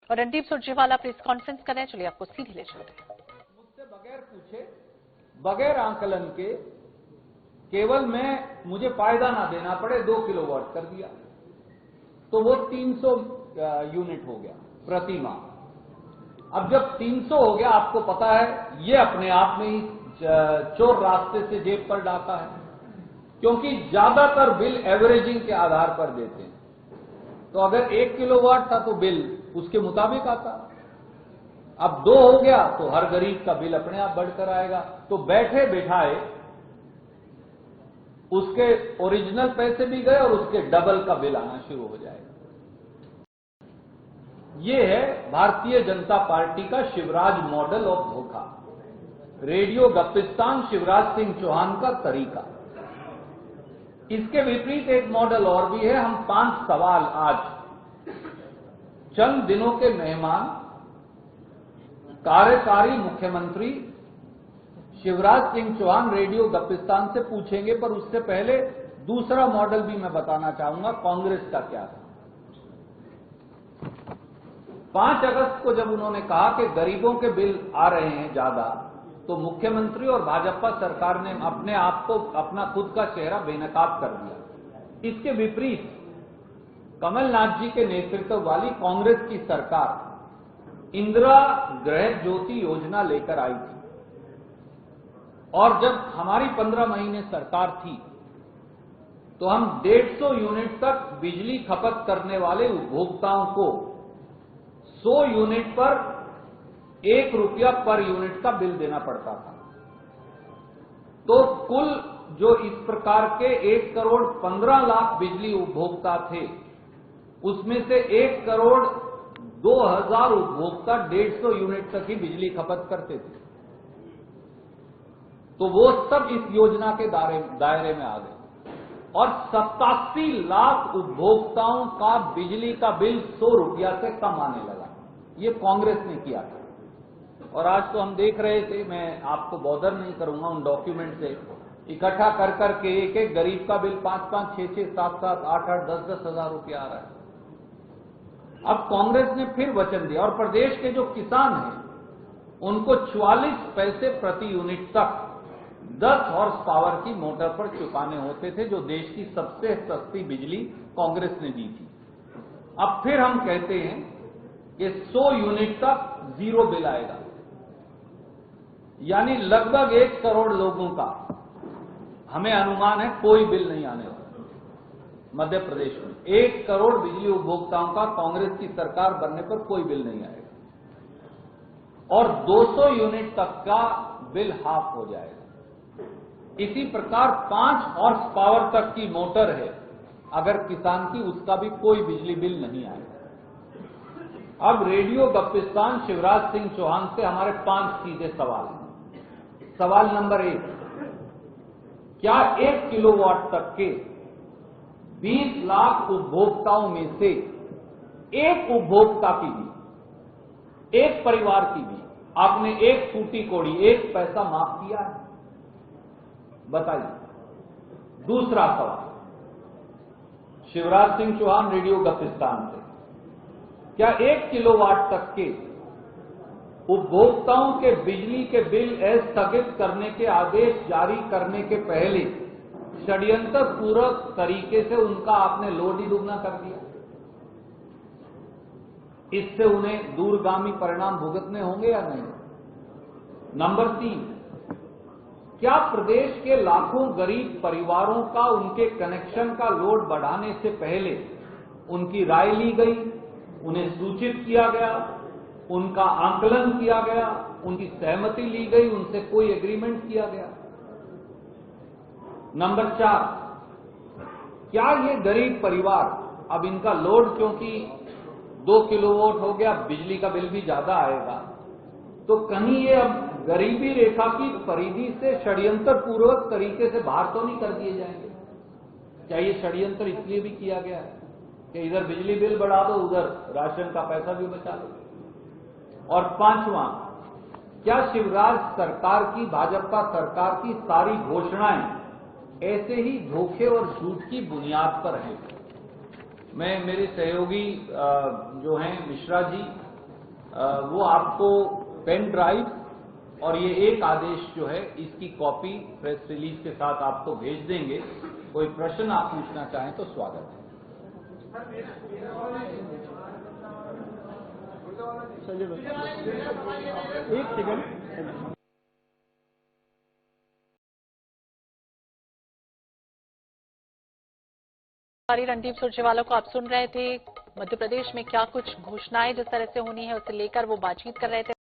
और Randeep Surjewala press conference कर रहे हैं, चलिए आपको सीधे ले चलते हैं। मुझसे बगैर पूछे, बगैर आंकलन के, केवल मुझे फायदा ना देना पड़े 2 किलोवाट कर दिया, तो वो 300 यूनिट हो गया प्रति माह। अब जब 300 हो गया, आपको पता है ये अपने आप में ही चोर रास्ते से जेब पर डाका है, क्योंकि ज्यादातर बिल एवरेजिंग के आधार पर देते हैं। तो अगर 1 किलोवाट था तो बिल उसके मुताबिक आता, अब 2 हो गया तो हर गरीब का बिल अपने आप बढ़कर आएगा। तो बैठे बिठाए उसके ओरिजिनल पैसे भी गए और उसके डबल का बिल आना शुरू हो जाएगा। ये है भारतीय जनता पार्टी का शिवराज मॉडल ऑफ धोखा, रेडियो गप्पिस्तान शिवराज सिंह चौहान का तरीका। इसके विपरीत एक मॉडल और भी है। हम 5 सवाल आज चंद दिनों के मेहमान कार्यकारी मुख्यमंत्री शिवराज सिंह चौहान रेडियो गप्पिस्तान से पूछेंगे, पर उससे पहले दूसरा मॉडल भी मैं बताना चाहूंगा कांग्रेस का क्या था। 5 अगस्त को जब उन्होंने कहा कि गरीबों के बिल आ रहे हैं ज्यादा, तो मुख्यमंत्री और भाजपा सरकार ने अपने आप को, अपना खुद का चेहरा बेनकाब कर दिया। इसके विपरीत कमलनाथ जी के नेतृत्व वाली कांग्रेस की सरकार इंदिरा गृह ज्योति योजना लेकर आई थी, और जब हमारी 15 महीने सरकार थी तो हम 150 यूनिट तक बिजली खपत करने वाले उपभोक्ताओं को 100 यूनिट पर 1 रुपया पर यूनिट का बिल देना पड़ता था। तो कुल जो इस प्रकार के 1 करोड़ 15 लाख बिजली उपभोक्ता थे, उसमें से 1 करोड़ 2,000 उपभोक्ता 150 यूनिट तक ही बिजली खपत करते थे। तो वो सब इस योजना के दायरे में आ गए, और 87 लाख उपभोक्ताओं का बिजली का बिल 100 रुपया से कम आने लगा। ये कांग्रेस ने किया था। और आज तो हम देख रहे थे, मैं आपको बॉदर नहीं करूंगा उन डॉक्यूमेंट से, इकट्ठा कर करके एक गरीब का बिल 5-5, 6-6, 7-7, 8-8, 10-10 हजार रुपया आ रहा है। अब कांग्रेस ने फिर वचन दिया, और प्रदेश के जो किसान हैं उनको 44 पैसे प्रति यूनिट तक 10 हॉर्स पावर की मोटर पर चुकाने होते थे, जो देश की सबसे सस्ती बिजली कांग्रेस ने दी थी। अब फिर हम कहते हैं कि 100 यूनिट तक 0 बिल आएगा, यानी लगभग 1 करोड़ लोगों का हमें अनुमान है कोई बिल नहीं आने वाला। मध्य प्रदेश में 1 करोड़ बिजली उपभोक्ताओं का कांग्रेस की सरकार बनने पर कोई बिल नहीं आएगा, और 200 यूनिट तक का बिल हाफ हो जाएगा। इसी प्रकार 5 हॉर्स पावर तक की मोटर है अगर किसान की, उसका भी कोई बिजली बिल नहीं आएगा। अब रेडियो गप्पिस्तान शिवराज सिंह चौहान से हमारे 5 सीधे सवाल हैं। सवाल नंबर 1, क्या 1 किलोवाट तक के 20 लाख उपभोक्ताओं में से एक उपभोक्ता की भी, एक परिवार की भी आपने एक फूटी कोड़ी, 1 पैसा माफ किया है? बताइए। दूसरा सवाल शिवराज सिंह चौहान रेडियो गप्पिस्तान से, क्या 1 किलोवाट तक के उपभोक्ताओं के बिजली के बिल स्थगित करने के आदेश जारी करने के पहले षड्यंत्र पूर्वक तरीके से उनका आपने लोड ही दुगना कर दिया? इससे उन्हें दूरगामी परिणाम भुगतने होंगे या नहीं? नंबर 3, क्या प्रदेश के लाखों गरीब परिवारों का उनके कनेक्शन का लोड बढ़ाने से पहले उनकी राय ली गई, उन्हें सूचित किया गया, उनका आकलन किया गया, उनकी सहमति ली गई, उनसे कोई एग्रीमेंट किया गया? नंबर 4, क्या ये गरीब परिवार, अब इनका लोड क्योंकि 2 किलोवाट हो गया, बिजली का बिल भी ज्यादा आएगा, तो कहीं ये अब गरीबी रेखा की परिधि से षड्यंत्र पूर्वक तरीके से बाहर तो नहीं कर दिए जाएंगे? क्या ये षड्यंत्र इसलिए भी किया गया है कि इधर बिजली बिल बढ़ा दो, उधर राशन का पैसा भी बचा लो? और 5वां, क्या शिवराज सरकार की, भाजपा सरकार की सारी घोषणाएं ऐसे ही धोखे और झूठ की बुनियाद पर हैं? मैं, मेरे सहयोगी जो हैं मिश्रा जी, वो आपको पेन ड्राइव और ये एक आदेश जो है इसकी कॉपी प्रेस रिलीज के साथ आपको भेज देंगे। कोई प्रश्न आप पूछना चाहें तो स्वागत है। एक सेकंड। रणदीप सुरजेवाला को आप सुन रहे थे। मध्य प्रदेश में क्या कुछ घोषणाएं जिस तरह से होनी है उसे लेकर वो बातचीत कर रहे थे।